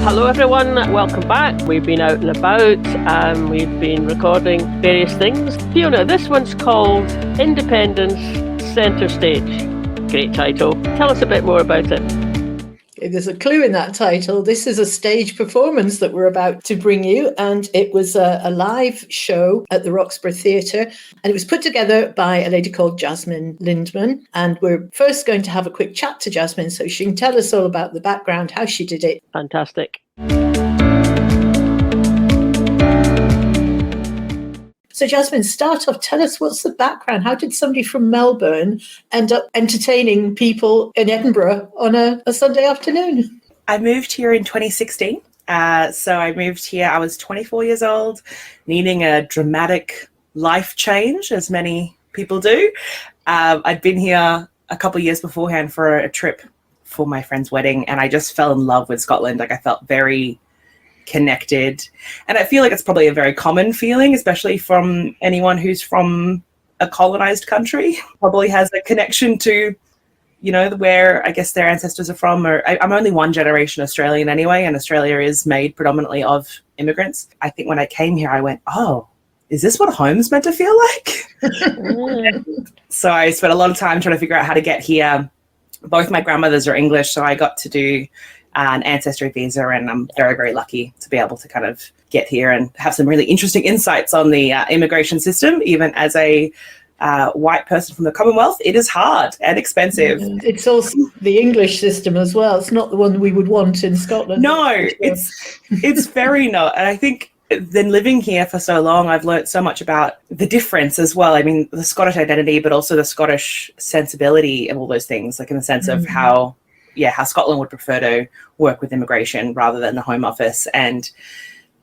Hello everyone, welcome back. We've been out and about and we've been recording various things. Fiona, this one's called Independence Centre Stage. Great title. Tell us a bit more about it. There's a clue in that title. This is a stage performance that we're about to bring you, and it was a live show at the Roxbury Theatre, and it was put together by a lady called Jasmine Lindemann. And we're first going to have a quick chat to Jasmine so she can tell us all about the background, how she did it. Fantastic. So Jasmine, start off, tell us what's the background? How did somebody from Melbourne end up entertaining people in Edinburgh on a Sunday afternoon? I moved here in 2016. So I moved here, I was 24 years old, needing a dramatic life change, as many people do. I'd been here a couple of years beforehand for a trip for my friend's wedding, and I just fell in love with Scotland. Like, I felt very connected, and I feel like it's probably a very common feeling, especially from anyone who's from a colonized country, probably has a connection to, you know, where I guess their ancestors are from. Or I'm only one generation Australian anyway, and Australia is made predominantly of immigrants. I think when I came here I went, oh, is this what home's meant to feel like? So I spent a lot of time trying to figure out how to get here. Both my grandmothers are English, so I got to do an ancestry visa, and I'm very, very lucky to be able to kind of get here and have some really interesting insights on the immigration system. Even as a white person from the Commonwealth, it is hard and expensive. It's also the English system as well. It's not the one we would want in Scotland. No, it's very not. And I think then living here for so long, I've learned so much about the difference as well. I mean, the Scottish identity, but also the Scottish sensibility and all those things, like in the sense of how Scotland would prefer to work with immigration rather than the Home Office. And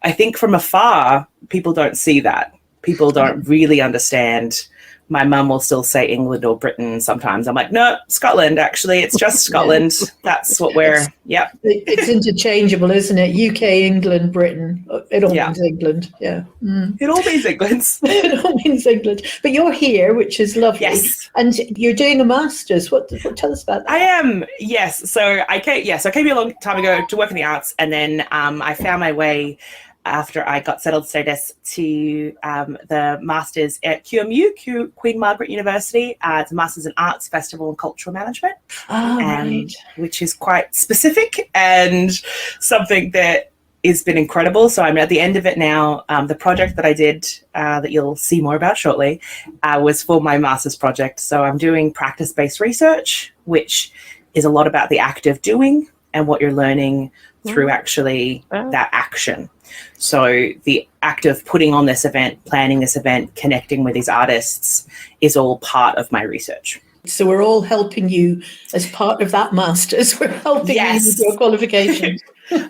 I think from afar, people don't see that. People don't really understand. My mum will still say England or Britain sometimes. I'm like, no, Scotland, actually. It's just Scotland. That's what we're, It's interchangeable, isn't it? UK, England, Britain. It all means England, yeah. It all means England. It all means England. But you're here, which is lovely. Yes. And you're doing a master's. What tell us about that? I am, yes. So I came here a long time ago to work in the arts, and then I found my way after I got settled status to the Masters at QMU, Queen Margaret University. It's a Masters in Arts, Festival and Cultural Management, Right. which is quite specific and something that has been incredible. So I'm at the end of it now. The project that I did, that you'll see more about shortly, was for my Masters project. So I'm doing practice-based research, which is a lot about the act of doing and what you're learning through actually that action. So the act of putting on this event, planning this event, connecting with these artists is all part of my research. So we're all helping you as part of that master's. We're helping you with your qualifications.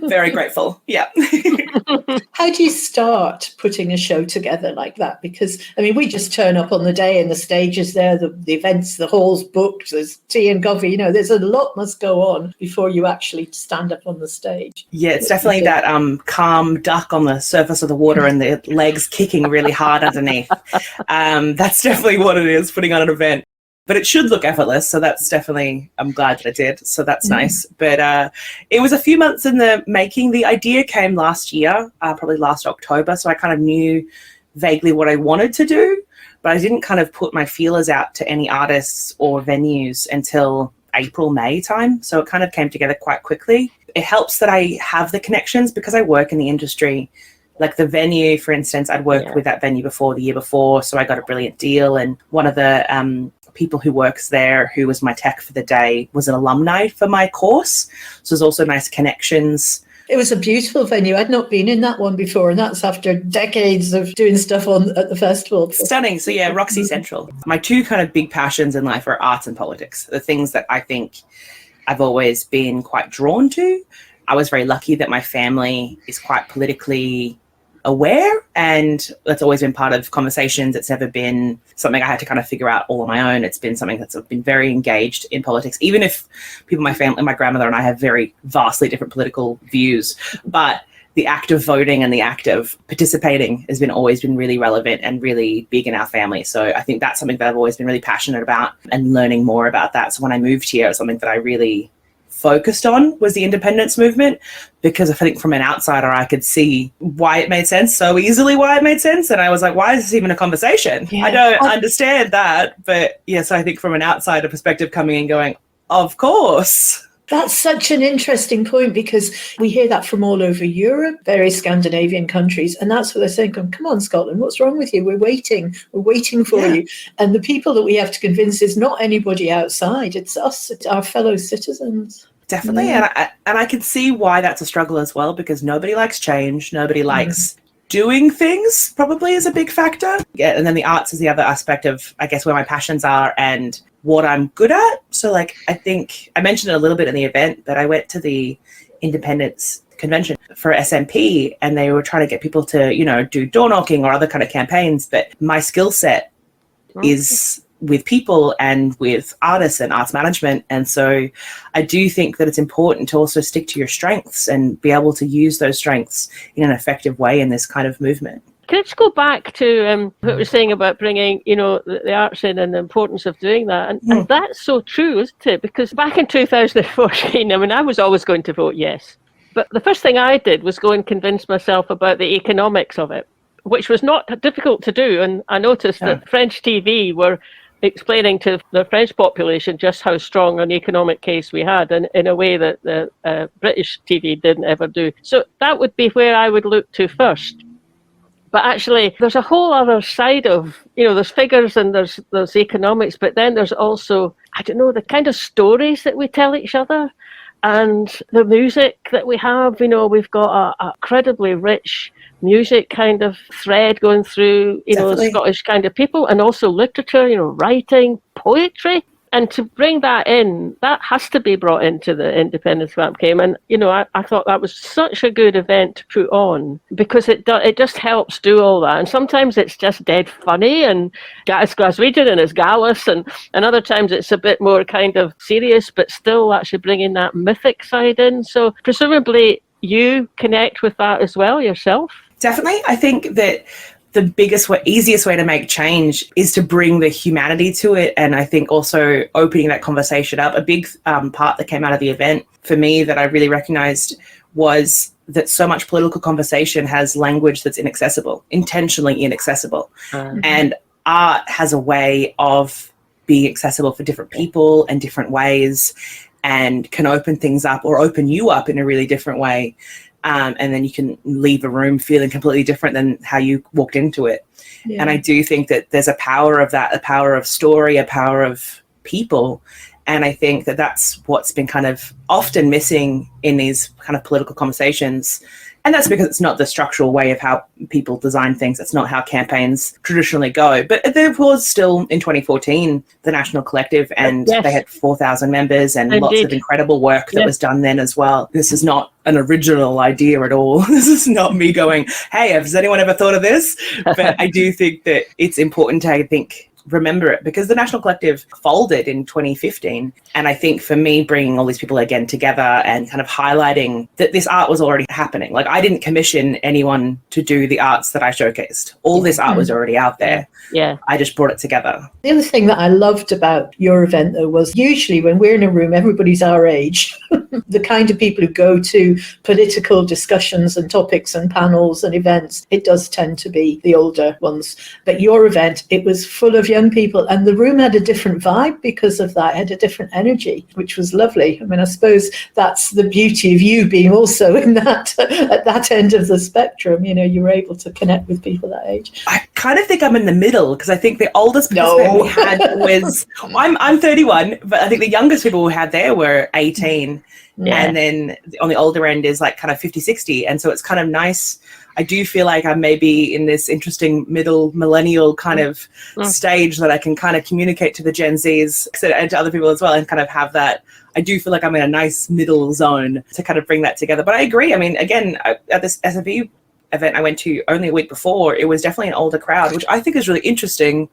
Very grateful. Yeah. How do you start putting a show together like that? Because, I mean, we just turn up on the day and the stage is there, the events, the hall's booked, there's tea and coffee, you know, there's a lot must go on before you actually stand up on the stage. Yeah, it's definitely that calm duck on the surface of the water and the legs kicking really hard underneath. That's definitely what it is, putting on an event. But it should look effortless, so that's definitely, I'm glad that it did, so that's nice. But it was a few months in the making. The idea came last year, probably last October, so I kind of knew vaguely what I wanted to do, but I didn't kind of put my feelers out to any artists or venues until April, May time, so it kind of came together quite quickly. It helps that I have the connections because I work in the industry. Like the venue, for instance, I'd worked with that venue before, the year before, so I got a brilliant deal, and one of the people who works there, who was my tech for the day, was an alumni for my course. So there's also nice connections. It was a beautiful venue. I'd not been in that one before, and that's after decades of doing stuff at the festival. Stunning. So yeah, Roxbury Central. My two kind of big passions in life are arts and politics, the things that I think I've always been quite drawn to. I was very lucky that my family is quite politically aware, and that's always been part of conversations. It's never been something I had to kind of figure out all on my own. It's been something that's been very engaged in politics, even if people, my family, my grandmother and I have very vastly different political views. But the act of voting and the act of participating has always been really relevant and really big in our family. So I think that's something that I've always been really passionate about, and learning more about that. So when I moved here, it's something that I really focused on was the independence movement, because I think from an outsider I could see why it made sense, so easily why it made sense, and I was like, why is this even a conversation? I don't understand that. But yes, I think from an outsider perspective coming in going, of course. That's such an interesting point, because we hear that from all over Europe, various Scandinavian countries, and that's what they're saying. Come on, Scotland, what's wrong with you? We're waiting for you. And the people that we have to convince is not anybody outside, it's us, it's our fellow citizens. Definitely, and I can see why that's a struggle as well, because nobody likes change, nobody likes doing things, probably is a big factor. Yeah, and then the arts is the other aspect of, I guess, where my passions are and what I'm good at. So like, I think I mentioned it a little bit in the event, but I went to the Independence Convention for SMP, and they were trying to get people to, you know, do door knocking or other kind of campaigns. But my skill set is with people and with artists and arts management. And so I do think that it's important to also stick to your strengths and be able to use those strengths in an effective way in this kind of movement. Can I just go back to what we were saying about bringing, you know, the arts in and the importance of doing that? And that's so true, isn't it? Because back in 2014, I mean, I was always going to vote yes. But the first thing I did was go and convince myself about the economics of it, which was not difficult to do. And I noticed that French TV were explaining to the French population just how strong an economic case we had, and in a way that the British TV didn't ever do. So that would be where I would look to first. But actually, there's a whole other side of, you know, there's figures and there's economics, but then there's also, I don't know, the kind of stories that we tell each other and the music that we have. You know, we've got a incredibly rich music kind of thread going through, you know, Scottish kind of people, and also literature, you know, writing, poetry. And to bring that in, that has to be brought into the Independence Campaign. And, you know, I thought that was such a good event to put on, because it just helps do all that. And sometimes it's just dead funny and it's Glaswegian and it's Gallus, and other times it's a bit more kind of serious, but still actually bringing that mythic side in. So presumably you connect with that as well yourself? Definitely. I think that the biggest way, easiest way to make change is to bring the humanity to it. And I think also opening that conversation up. A big part that came out of the event for me that I really recognized was that so much political conversation has language that's inaccessible, intentionally inaccessible. And art has a way of being accessible for different people and different ways, and can open things up or open you up in a really different way. And then you can leave a room feeling completely different than how you walked into it. Yeah. And I do think that there's a power of that, a power of story, a power of people. And I think that that's what's been kind of often missing in these kind of political conversations. And that's because it's not the structural way of how people design things. It's not how campaigns traditionally go. But there was still, in 2014, the National Collective, and they had 4,000 members and lots of incredible work that was done then as well. This is not an original idea at all. This is not me going, hey, has anyone ever thought of this? But I do think that it's important to, remember it, because the National Collective folded in 2015. And I think for me, bringing all these people again together and kind of highlighting that this art was already happening. Like, I didn't commission anyone to do the arts that I showcased. All this art was already out there. Yeah. I just brought it together. The other thing that I loved about your event, though, was usually when we're in a room, everybody's our age. The kind of people who go to political discussions and topics and panels and events, it does tend to be the older ones. But your event, it was full of young people, and the room had a different vibe because of that. It had a different energy, which was lovely. I mean, I suppose that's the beauty of you being also in that at that end of the spectrum. You know, you were able to connect with people that age. I kind of think I'm in the middle, because I think the oldest person we had was I'm 31, but I think the youngest people we had there were 18. And then on the older end is like kind of 50, 60. And so it's kind of nice. I do feel like I'm maybe in this interesting middle millennial kind of stage that I can kind of communicate to the Gen Zs and to other people as well, and kind of have that. I do feel like I'm in a nice middle zone to kind of bring that together. But I agree. I mean, again, at this SMP event I went to only a week before, it was definitely an older crowd, which I think is really interesting,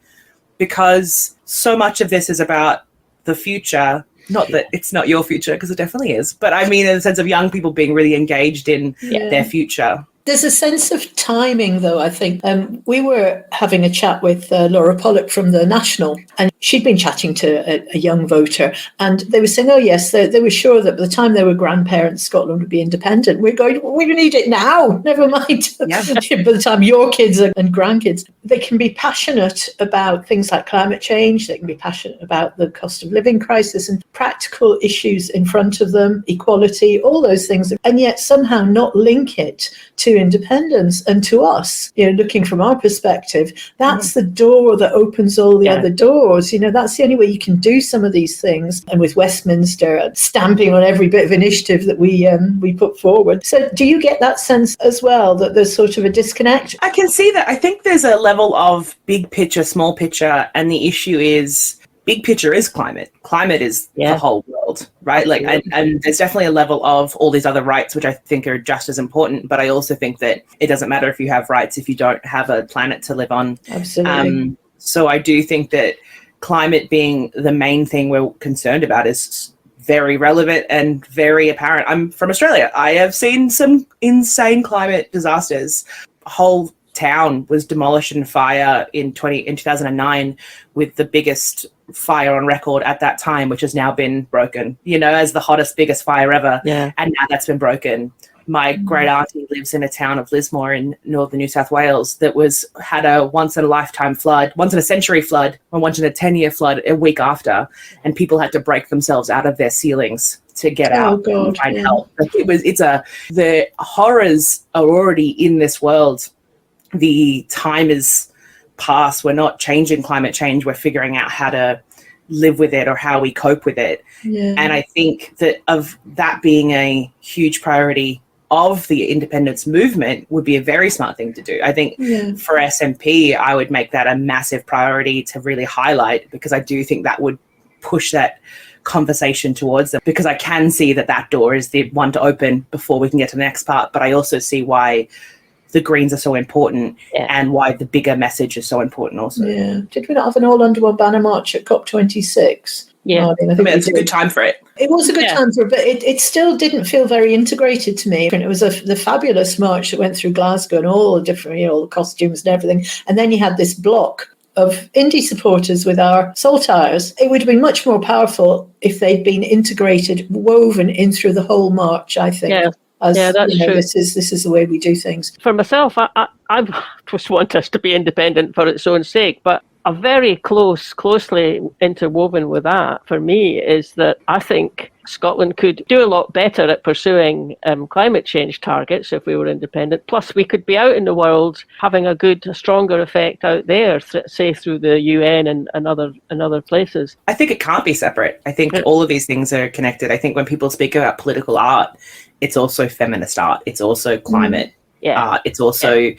because so much of this is about the future. Not that it's not your future, because it definitely is. But I mean, in the sense of young people being really engaged in their future. There's a sense of timing, though, I think. We were having a chat with Laura Pollock from the National, and she'd been chatting to a young voter, and they were saying, oh, yes, they were sure that by the time they were grandparents, Scotland would be independent. We're going, we need it now, never mind. Yeah. By the time your kids and grandkids, they can be passionate about things like climate change, they can be passionate about the cost of living crisis and practical issues in front of them, equality, all those things, and yet somehow not link it to independence. And to us, looking from our perspective, that's the door that opens all the other doors. That's the only way you can do some of these things. And with Westminster stamping on every bit of initiative that we put forward. So do you get that sense as well, that there's sort of a disconnect? I can see that. I think there's a level of big picture, small picture, and the issue is big picture is climate. Climate is the whole world, right? Like, and there's definitely a level of all these other rights, which I think are just as important. But I also think that it doesn't matter if you have rights if you don't have a planet to live on. Absolutely. So I do think that climate being the main thing we're concerned about is very relevant and very apparent. I'm from Australia. I have seen some insane climate disasters. A whole town was demolished in fire in 2009 with the biggest fire on record at that time, which has now been broken, as the hottest, biggest fire ever. Yeah. And now that's been broken. My great auntie lives in a town of Lismore in northern New South Wales that had a once in a century flood, or once in a 10-year flood a week after, and people had to break themselves out of their ceilings to get out and find help. Like the horrors are already in this world. The time is past. We're not changing climate change. We're figuring out how to live with it or how we cope with it. Yeah. And I think that of that being a huge priority of the independence movement would be a very smart thing to do. I think for SNP, I would make that a massive priority to really highlight, because I do think that would push that conversation towards them, because I can see that door is the one to open before we can get to the next part. But I also see why the Greens are so important and why the bigger message is so important also. Yeah. Did we not have an all under one banner march at COP26? Yeah. Martin, I mean, it's a good time for it. It was a good time for it, but it still didn't feel very integrated to me. It was the fabulous march that went through Glasgow and all the different, all the costumes and everything. And then you had this block of indie supporters with our saltires. It would have been much more powerful if they'd been integrated, woven in through the whole march, I think. Yeah. That's true. This is the way we do things. For myself, I just want us to be independent for its own sake, but a very closely interwoven with that for me is that I think Scotland could do a lot better at pursuing climate change targets if we were independent. Plus, we could be out in the world having a stronger effect out there, say through the UN and other places. I think it can't be separate. I think all of these things are connected. I think when people speak about political art, it's also feminist art. It's also climate art. It's also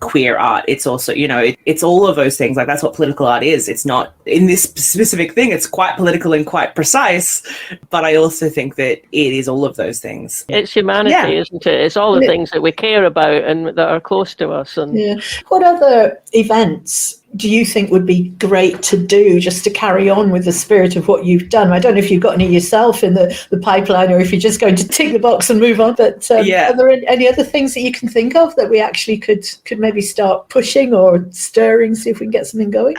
queer art. It's also, it's all of those things. Like, that's what political art is. It's not in this specific thing. It's quite political and quite precise. But I also think that it is all of those things. It's humanity, isn't it? It's all the things that we care about and that are close to us. And what other events do you think would be great to do just to carry on with the spirit of what you've done? I don't know if you've got any yourself in the pipeline, or if you're just going to tick the box and move on. But are there any other things that you can think of that we actually could maybe start pushing or stirring, see if we can get something going?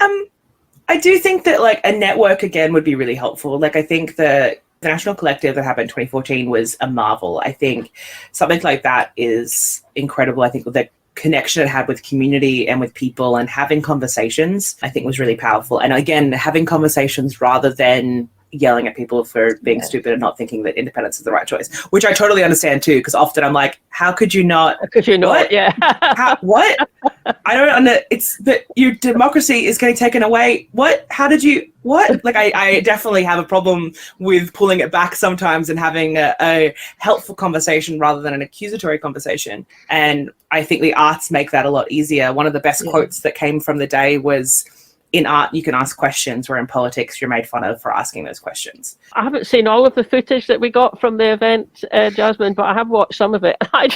I do think that a network again would be really helpful. Like, I think the National Collective that happened in 2014 was a marvel. I think something like that is incredible. I think the connection it had with community and with people and having conversations, I think was really powerful. And again, having conversations rather than yelling at people for being stupid and not thinking that independence is the right choice, which I totally understand too, because often I'm like, how could you not? Because you're not, what? I don't know. It's that your democracy is getting taken away. What? How did you? What? Like, I definitely have a problem with pulling it back sometimes and having a helpful conversation rather than an accusatory conversation. And I think the arts make that a lot easier. One of the best quotes that came from the day was in art, you can ask questions, where in politics, you're made fun of for asking those questions. I haven't seen all of the footage that we got from the event, Jasmine, but I have watched some of it. I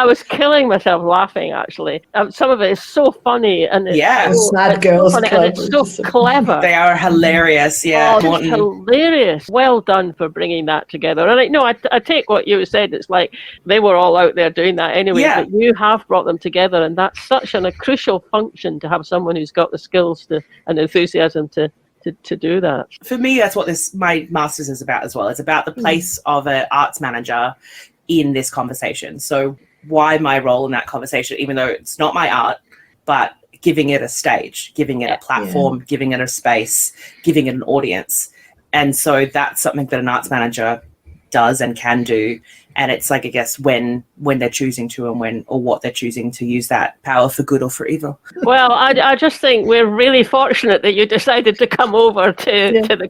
was killing myself laughing, actually. Some of it is so funny, and it's Sad Girls Club. And it's so clever. They are hilarious, yeah. Oh, it's hilarious. Well done for bringing that together. And I take what you said. It's like they were all out there doing that anyway, but you have brought them together, and that's such a crucial function to have someone who's got the skills and enthusiasm to do that. For me, that's what my master's is about as well. It's about the place of an arts manager in this conversation. So why my role in that conversation, even though it's not my art, but giving it a stage, giving it a platform, giving it a space, giving it an audience. And so that's something that an arts manager does and can do. And it's like, I guess, when they're choosing to and what they're choosing to use that power for good or for evil. Well, I just think we're really fortunate that you decided to come over to here to do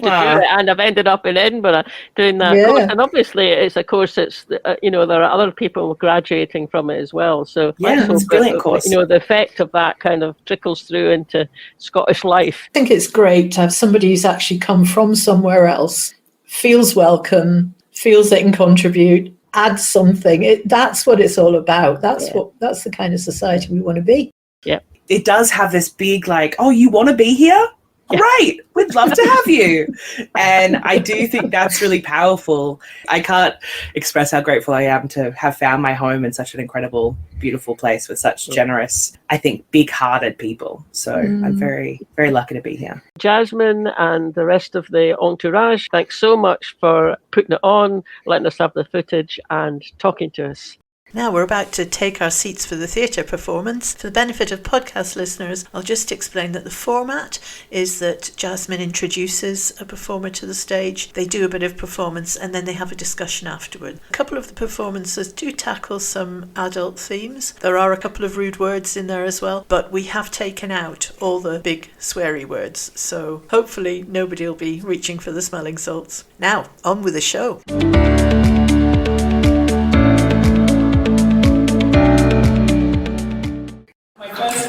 it, and I've ended up in Edinburgh doing that course. And obviously, it's a course that's there are other people graduating from it as well. So it's a brilliant course. The effect of that kind of trickles through into Scottish life. I think it's great to have somebody who's actually come from somewhere else, feels welcome, feels they can contribute, add something. That's what it's all about. That's the kind of society we want to be. Yeah. It does have this big you want to be here? Great, we'd love to have you. And I do think that's really powerful. I can't express how grateful I am to have found my home in such an incredible, beautiful place with such generous, I think, big-hearted people. So I'm very, very lucky to be here. Jasmine and the rest of the entourage, thanks so much for putting it on, letting us have the footage and talking to us. Now we're about to take our seats for the theatre performance. For the benefit of podcast listeners, I'll just explain that the format is that Jasmine introduces a performer to the stage, they do a bit of performance, and then they have a discussion afterward. A couple of the performances do tackle some adult themes. There are a couple of rude words in there as well, but we have taken out all the big sweary words, so hopefully nobody will be reaching for the smelling salts. Now, on with the show.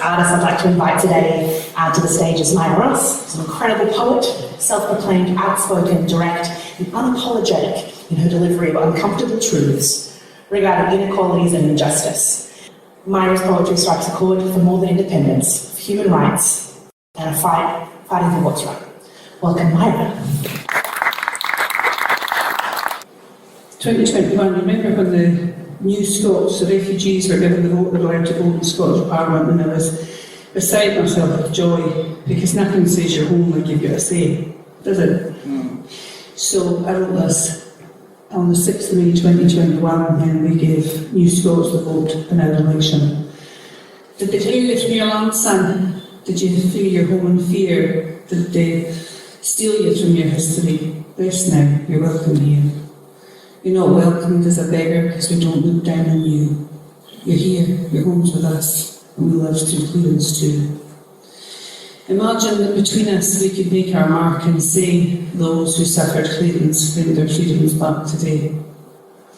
Artist I'd like to invite today to the stage is Myra Ross. She's an incredible poet, self-proclaimed, outspoken, direct, and unapologetic in her delivery of uncomfortable truths regarding inequalities and injustice. Myra's poetry strikes a chord for more than independence, for human rights, and a fighting for what's right. Welcome, Myra. 2021, remember when the new Scots, the refugees, were given the vote, they were allowed to vote in Scottish Parliament, and I was beside myself with joy, because nothing says you're home like you've got a say, does it? So I wrote this on the 6th of May 2021, when we gave new Scots the vote in our election. Did they clear you from your land, son? Did you feel your home in fear? Did they steal you from your history? Rest now, you're welcome here. You're not welcomed as a beggar because we don't look down on you. You're here, your home's with us, and we live through clearance too. Imagine that between us we could make our mark and say those who suffered clearance claim their freedoms back today.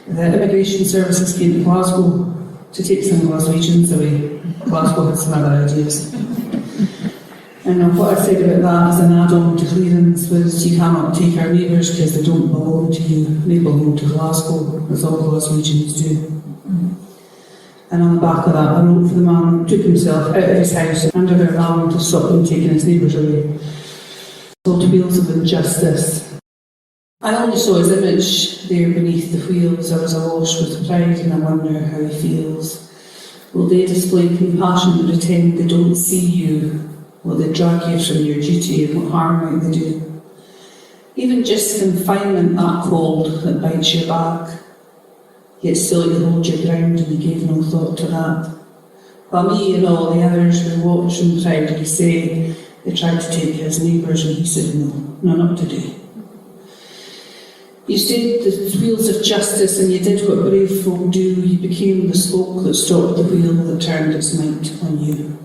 The immigration services came to Glasgow to take some Glaswegians away. Glasgow had some other ideas. And what I said about that as an add-on to clearance was you cannot take our neighbours because they don't belong to you. They belong to Glasgow, as all Glaswegians do. And on the back of that, I wrote for the man who took himself out of his house under their van to stop them taking his neighbours away. Called Wheels of Injustice. I only saw his image there beneath the wheels. I was awash with pride and I wonder how he feels. Will they display compassion and pretend they don't see you? Will they drag you from your duty, and what harm might they do? Even just confinement that cold that bites your back, yet still you hold your ground and you gave no thought to that. While me and all the others were watched and proudly say they tried to take his neighbours and he said no, not today. You stood the wheels of justice and you did what brave folk do. You became the spoke that stopped the wheel that turned its might on you.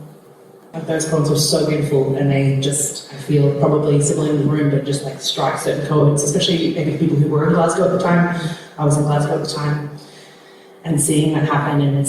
Those poems were so beautiful, and they just, I feel, probably similar in the room, but just like strike certain chords, especially maybe people who were in Glasgow at the time. I was in Glasgow at the time, and seeing that happen and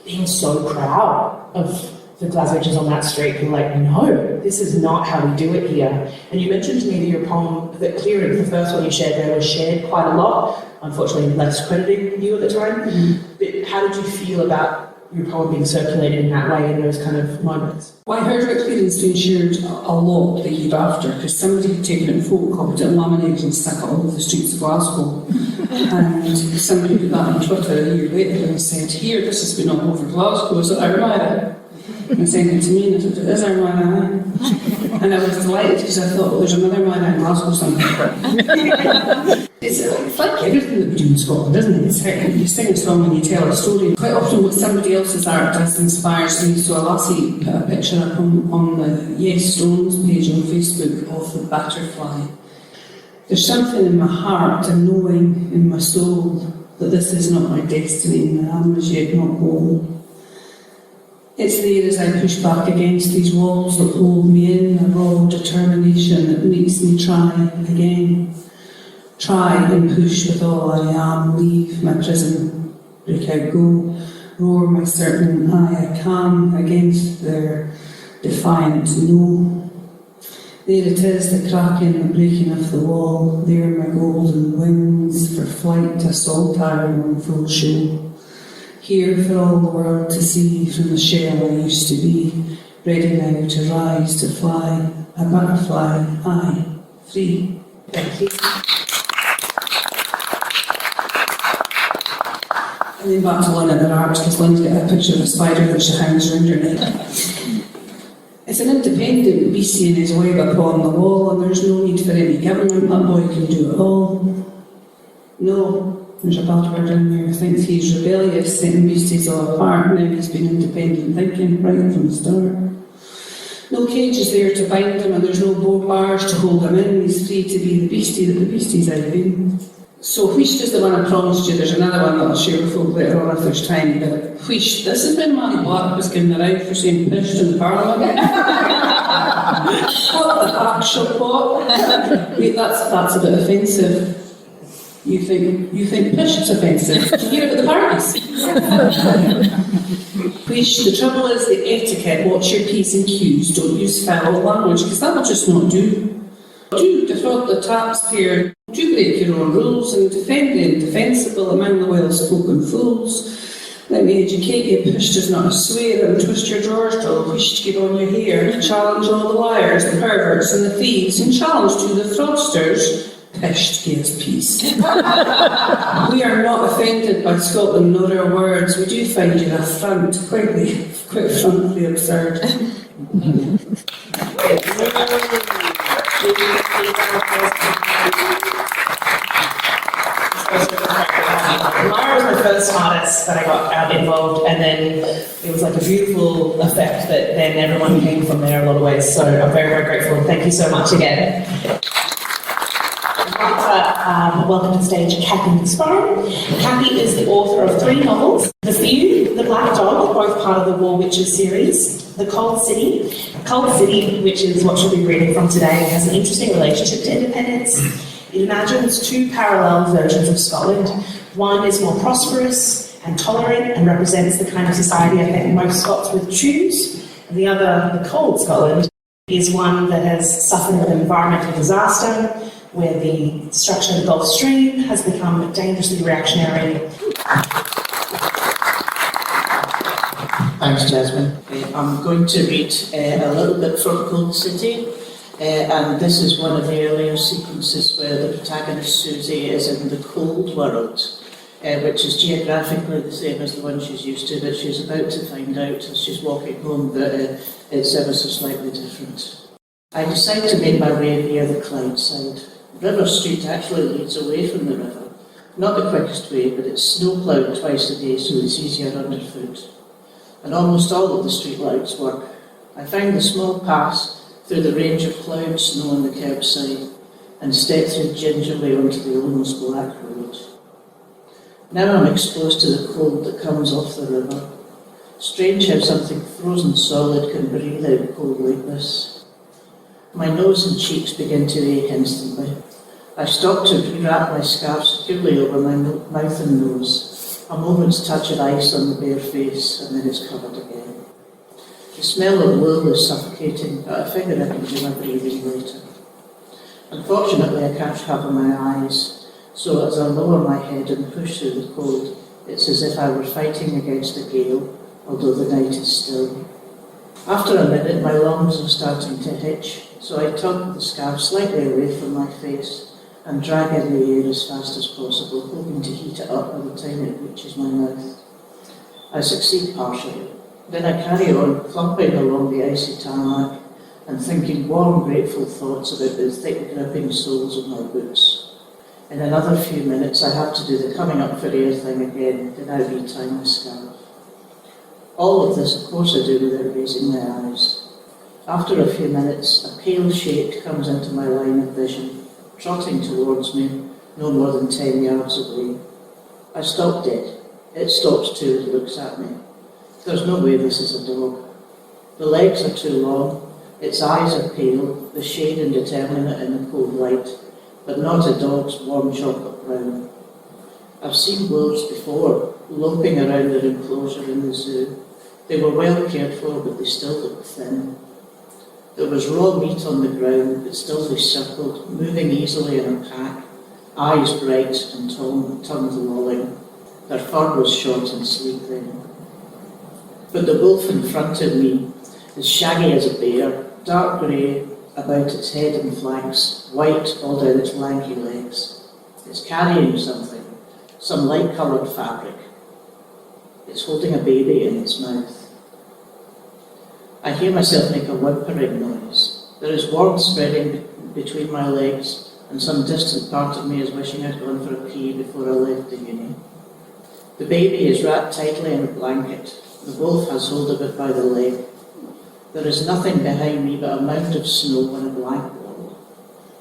being so proud of for Glaswegians on that street who were like, no, this is not how we do it here. And you mentioned to me that your poem, that Clearing, the first one you shared there, was shared quite a lot. Unfortunately, less crediting you at the time. Mm-hmm. But how did you feel about your poem being circulated in that way in those kind of moments? Well, I heard her experience being shared a lot the year after, because somebody had taken it and photocopied it and laminated and stuck it all over the streets of Glasgow. And somebody put that on Twitter a year later and said, here, this has been all over Glasgow, is it Myra? And sent it to me, and I said, it is Myra. And I was delighted because I thought, well, there's another Myra in Glasgow somewhere. It's like everything that we do in Scotland, isn't it? It's like you sing a song and you tell a story. Quite often what somebody else's art does inspires me. So a lassie put a picture up on the Yes Stones page on Facebook of the butterfly. There's something in my heart and knowing in my soul that this is not my destiny and I'm as yet not whole. It's there as I push back against these walls that hold me in, a raw determination that makes me try again. Try and push with all I am, leave my prison, break out, go, roar my certain I can against their defiant no. There it is, the cracking, the breaking of the wall, there my golden wings for flight, assault iron on full show. Here for all the world to see from the shell I used to be, ready now to rise, to fly, a butterfly, I, free. Thank you. And then back to one of their arts, because Lynn's got a picture of a spider that she hangs around her neck. It's an independent beastie in his web upon the wall, and there's no need for any government, that boy can do it all. No, there's a bad word in there, thinks he's rebellious, setting beasties all apart, now he's been independent thinking right from the start. No cage is there to bind him, and there's no bars to hold him in, he's free to be the beastie that the beasties have been. So wheesht is the one I promised you. There's another one that I'll share with folk later on if there's time. But wheesht, this is when Manny Black was given around for saying pished in the Parliament. What the actual what? Wait, that's a bit offensive. You think pisht's offensive? Did you hear about the parties? Wheesht, the trouble is the etiquette. Watch your P's and Q's. Don't use foul language, because that will just not do. Do defraud the taxpayer, do break your own rules and defend the indefensible among the well-spoken fools. Let me educate you, pisht is not a swear, and twist your drawers till wheesht get on your hair, challenge all the liars, the perverts and the thieves, and challenge to the fraudsters, pisht gives peace. We are not offended by Scotland nor our words, we do find your affront quite frankly absurd. Myra was my first artist that I got involved, and then it was like a beautiful effect that then everyone came from there in a lot of ways. So I'm very, very grateful. Thank you so much again. Welcome to the stage, Cathy McSporran. Cathy is the author of 3 novels: The Feud, The Black Dog, both part of the War Witches series; The Cold City. Cold City, which is what she'll be reading from today, has an interesting relationship to independence. It imagines 2 parallel versions of Scotland. One is more prosperous and tolerant and represents the kind of society I think most Scots would choose. And the other, the cold Scotland, is one that has suffered an environmental disaster, where the destruction of the Gulf Stream has become dangerously reactionary. Thanks, Jasmine. I'm going to read a little bit from Cold City, and this is one of the earlier sequences where the protagonist Susie is in the cold world, which is geographically the same as the one she's used to, but she's about to find out as she's walking home that it's ever so slightly different. I decide to make my way near the Clyde side. River Street actually leads away from the river. Not the quickest way, but it's snow-ploughed twice a day, so it's easier underfoot. And almost all of the street lights work. I find the small pass through the range of ploughed snow on the curbside and step through gingerly onto the almost black road. Now I'm exposed to the cold that comes off the river. Strange how something frozen solid can breathe out cold like this. My nose and cheeks begin to ache instantly. I stop to wrap my scarf securely over my mouth and nose. A moment's touch of ice on the bare face, and then it's covered again. The smell of wool is suffocating, but I figure I can do my breathing later. Unfortunately, I can't cover my eyes, so as I lower my head and push through the cold, it's as if I were fighting against a gale, although the night is still. After a minute, my lungs are starting to hitch, so I tug the scarf slightly away from my face and drag in the air as fast as possible, hoping to heat it up by the time it reaches my mouth. I succeed partially. Then I carry on, clumping along the icy tarmac and thinking warm, grateful thoughts about the thick, gripping soles of my boots. In another few minutes, I have to do the coming up for air thing again, without retying my scarf. All of this, of course, I do without raising my eyes. After a few minutes, a pale shape comes into my line of vision, trotting towards me, no more than 10 yards away. I stop dead. It stops too and looks at me. There's no way this is a dog. The legs are too long, its eyes are pale, the shade indeterminate in the cold light, but not a dog's warm chocolate brown. I've seen wolves before, loping around their enclosure in the zoo. They were well cared for, but they still looked thin. There was raw meat on the ground, but still they circled, moving easily in a pack, eyes bright and tongues lolling. Their fur was short and sleek then. But the wolf in front of me is shaggy as a bear, dark grey about its head and flanks, white all down its lanky legs. It's carrying something, some light-coloured fabric. It's holding a baby in its mouth. I hear myself make a whimpering noise. There is warmth spreading between my legs, and some distant part of me is wishing I'd gone for a pee before I left the uni. The baby is wrapped tightly in a blanket. The wolf has hold of it by the leg. There is nothing behind me but a mound of snow and a blank wall.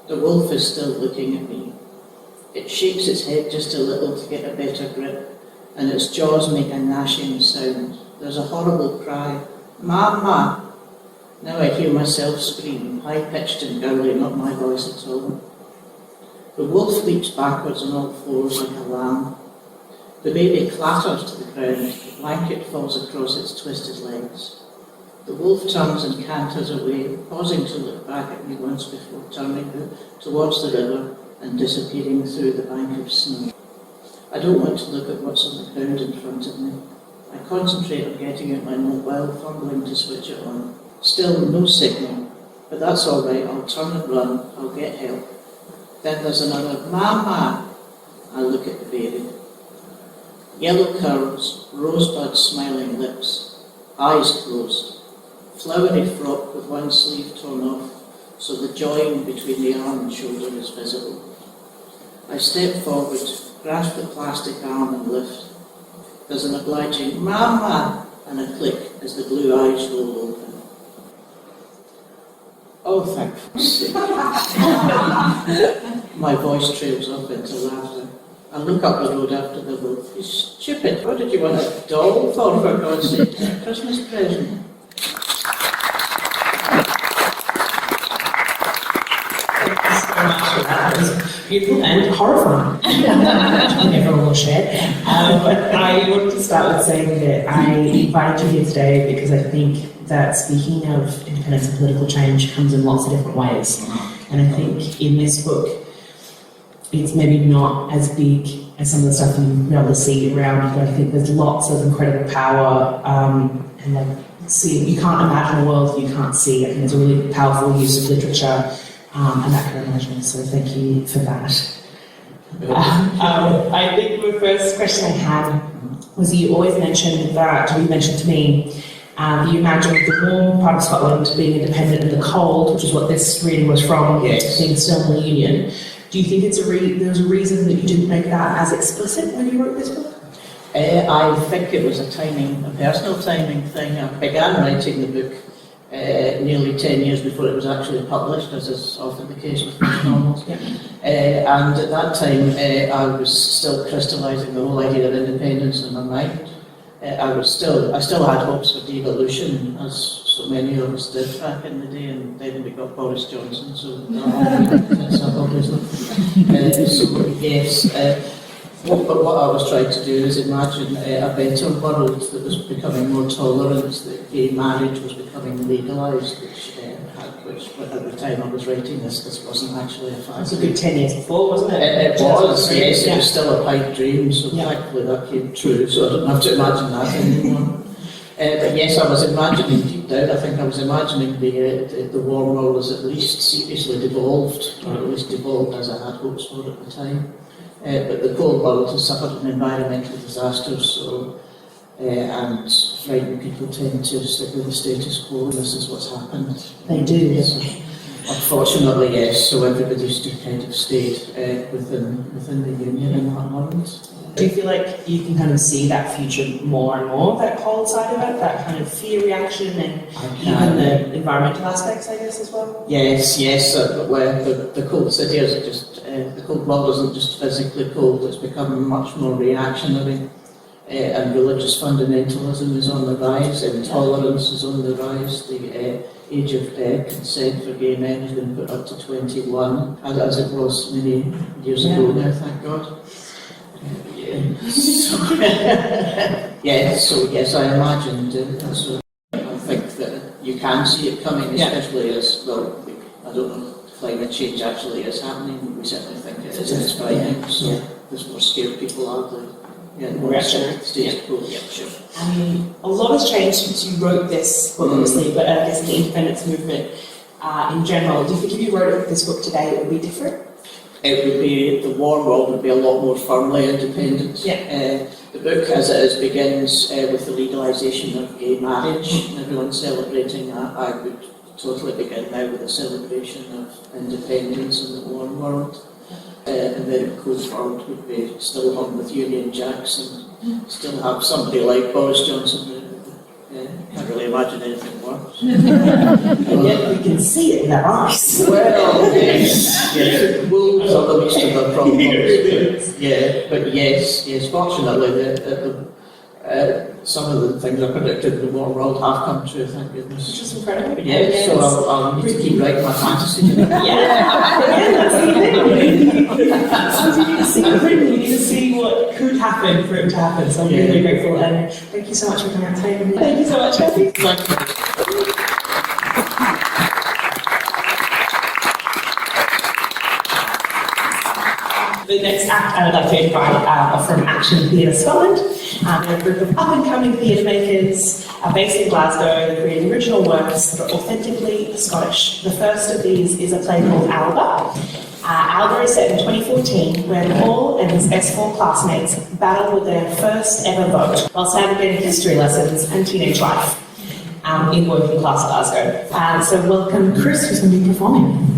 The wolf is still looking at me. It shakes its head just a little to get a better grip, and its jaws make a gnashing sound. There's a horrible cry, "Mama!" Now I hear myself scream, high-pitched and gurgly, not my voice at all. The wolf leaps backwards on all fours like a lamb. The baby clatters to the ground, the blanket falls across its twisted legs. The wolf turns and canters away, pausing to look back at me once before turning towards the river and disappearing through the bank of snow. I don't want to look at what's on the ground in front of me. I concentrate on getting out my mobile, fumbling to switch it on. Still no signal, but that's all right. I'll turn and run. I'll get help. Then there's another "Mama!" I look at the baby. Yellow curls, rosebud smiling lips, eyes closed, flowery frock with one sleeve torn off, so the join between the arm and shoulder is visible. I step forward, grasp the plastic arm and lift. There's an obliging "Mama!" and a click as the blue eyes roll open. Oh, thank sake. My voice trails off into laughter. I look up the road after the wolf. You stupid, what did you want a doll for God's sake? It's a Christmas present. That was beautiful and horrifying. Everyone will share. I want to start with saying that I invited you here today because I think that speaking of independence and political change comes in lots of different ways. And I think in this book, it's maybe not as big as some of the stuff you'll be able to see around, but I think there's lots of incredible power and like you can't imagine a world you can't see. I think there's a really powerful use of literature and that kind of imagining, so thank you for that. I think the first question I had was you always mentioned that, or you mentioned to me, you imagined the warm part of Scotland being independent and the cold, which is what this reading was from, yes, being still in the Union. Do you think there's a reason that you didn't make that as explicit when you wrote this book? I think it was a personal timing thing. I began writing the book nearly 10 years before it was actually published, as is often the case with most novels. And at that time, I was still crystallising the whole idea of independence in my mind. I still had hopes for devolution, as so many of us did back in the day, and then we got Boris Johnson, so that's obviously. So yes, But what I was trying to do is imagine a better world that was becoming more tolerant, that gay marriage was becoming legalised, which at the time I was writing this wasn't actually a fact. It was a good 10 years before, wasn't it? It was, yes, it was still a pipe dream, so thankfully that came true, so I don't have to imagine that anymore. But yes, I was imagining, deep down, I think I was imagining the warm world was at least seriously devolved, or at least devolved as I had hopes for at the time. But the cold world has suffered an environmental disaster, so and frightened people tend to stick with the status quo, and this is what's happened. They do, yes. Unfortunately, yes, so everybody's just kind of stayed within the union in that world. Do you feel like you can kind of see that future more and more, that cold side of it, that kind of fear reaction and even the environmental aspects, I guess, as well? Yes, where the cold city is just, the cold world isn't just physically cold, it's become much more reactionary. And religious fundamentalism is on the rise, intolerance is on the rise, the age of consent for gay men has been put up to 21, as it was many years ago now, thank God. So yes, I imagined, so I think that you can see it coming, especially as, well, I don't know if climate change actually is happening, we certainly think it is, and it's frightening, so there's more scared people out there. I mean, a lot has changed since you wrote this book, obviously, but I guess the independence movement in general. Do you think if you wrote this book today, it would be different? It would be, the warm world would be a lot more firmly independent. The book, as it is, begins with the legalisation of gay marriage, and everyone's celebrating that. I would totally begin now with a celebration of independence in the warm world. And then the cold world would be still hung with Union Jacks and still have somebody like Boris Johnson. Can't really imagine anything worse. And yet we can see it in our eyes. Well, yes, wolves are the least of the problems. But yes, fortunately, some of the things I predicted in the warm world have come true, thank goodness. Which is incredible. Yeah, so I'll need to keep writing my fantasy. That's the thing. So you need to see the thing, you need to see what could happen for it to happen. So I'm really grateful, and thank you so much for coming out today. Thank you so much, Cathy. Thank you. The next act I would like to invite are from Action Theatre Scotland. They're a group of up-and-coming theatre makers based in Glasgow. They're creating original works that are authentically Scottish. The first of these is a play called Alba. Alba is set in 2014, where Paul and his S4 classmates battle with their first ever vote whilst navigating history lessons and teenage life in working class Glasgow. So welcome Chris, who's going to be performing.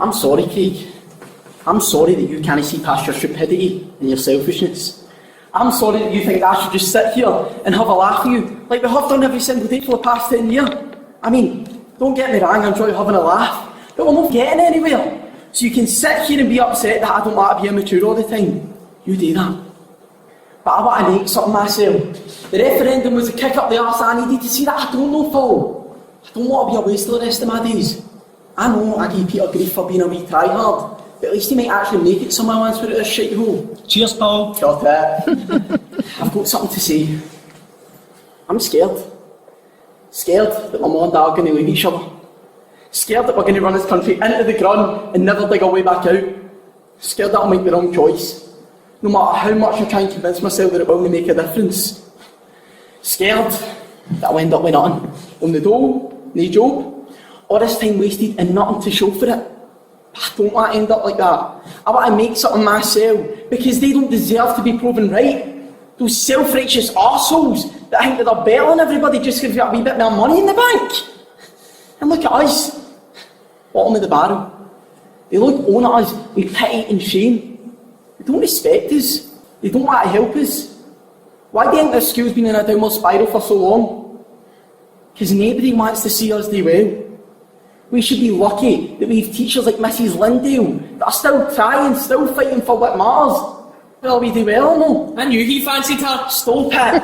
I'm sorry, Craig. I'm sorry that you can't see past your stupidity and your selfishness. I'm sorry that you think I should just sit here and have a laugh at you, like we have done every single day for the past 10 years. I mean, don't get me wrong, I enjoy having a laugh, but we're not getting anywhere. So you can sit here and be upset that I don't want to be immature all the time. You do that. But I want to make something myself. The referendum was a kick up the arse. I needed to see that. I don't know, Paul. I don't want to be a waste of the rest of my days. I know I gave Peter grief for being a wee tryhard, but at least he might actually make it somewhere once we're at this shit hole. Cheers, Paul. Got it. I've got something to say. I'm scared. Scared that my mum and dad are going to leave each other. Scared that we're going to run this country into the ground and never dig our way back out. Scared that I'll make the wrong choice, no matter how much I try and convince myself that it will only make a difference. Scared that I'll end up with nothing. On the dole, no job. All this time wasted and nothing to show for it. I don't want to end up like that. I want to make something myself, because they don't deserve to be proven right. Those self-righteous arseholes that think that they're better than everybody just because they've got a wee bit more money in the bank. And look at us, bottom of the barrel. They look on at us with pity and shame. They don't respect us. They don't want to help us. Why do you think this school's been in a downward spiral for so long? Because nobody wants to see us do well. We should be lucky that we have teachers like Mrs. Lindale that are still trying, still fighting for what matters. Will we do well or no? I knew he fancied her. Stop it.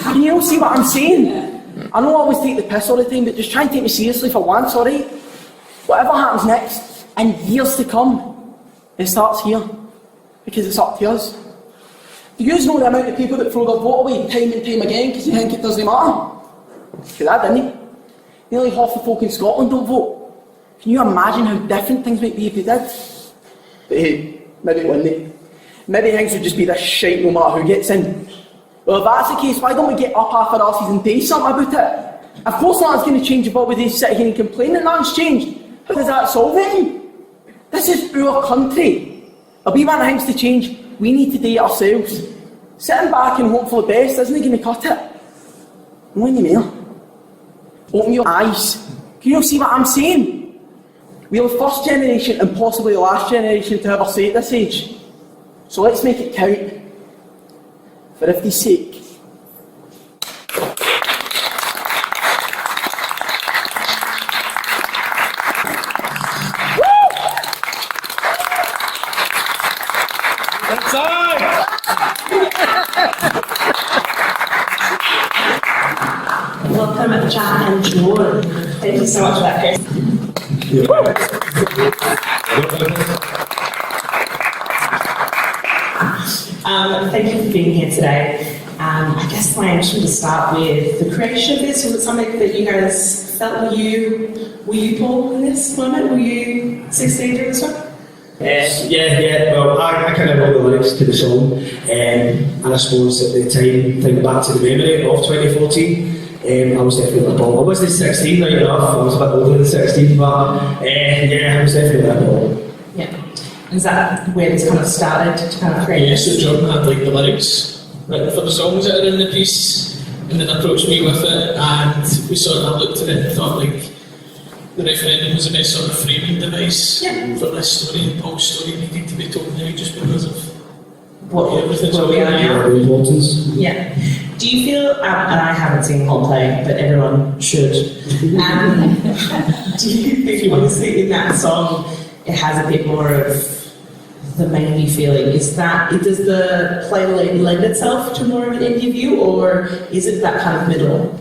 Can you all see what I'm saying? I know I always take the piss all the time, but just try and take me seriously for once, alright? Whatever happens next, in years to come, it starts here. Because it's up to us. Do you know the amount of people that throw their vote away time and time again because they think it doesn't matter? Because I didn't. Nearly half the folk in Scotland don't vote. Can you imagine how different things might be if they did? But hey, maybe it wouldn't. Maybe things would just be this shite no matter who gets in. Well, if that's the case, why don't we get up half our asses and do something about it? Of course nothing's going to change about whether they sit here and complain that nothing's changed. How does that solve it? This is our country. If we want things to change, we need to do it ourselves. Sitting back and hope for the best isn't going to cut it. No anymore. Open your eyes. Can you see what I'm saying? We are the first generation and possibly the last generation to ever say at this age. So let's make it count. For 50's sake. Welcome, Jack and Joy. Thank you so much for that, Chris. Thank you for being here today. I guess my intention to start with the creation of this. Was it something that you guys felt? Were you Paul in this moment? Were you 16 during this one? Yeah. Well, I kind of wrote the lyrics to the song, and I suppose at the time, thinking back to the memory of 2014, I was definitely a ball. I wasn't 16, right enough. I was a bit older than 16, but yeah, I was definitely a ball. Yeah. Is that where this kind of started to kind of create? Yeah, so Jordan had like the lyrics written for the songs that are in the piece, and then approached me with it, and we sort of looked at it and thought like the referendum was the best sort of framing device for this story. Paul's story needed to be told now just because of what everything's we are now. The importance. Yeah. Do you feel, and I haven't seen Coldplay, but everyone should, do you think honestly in that song it has a bit more of the Maybe feeling? Does the play lend itself to more of an indie view, or is it that kind of middle?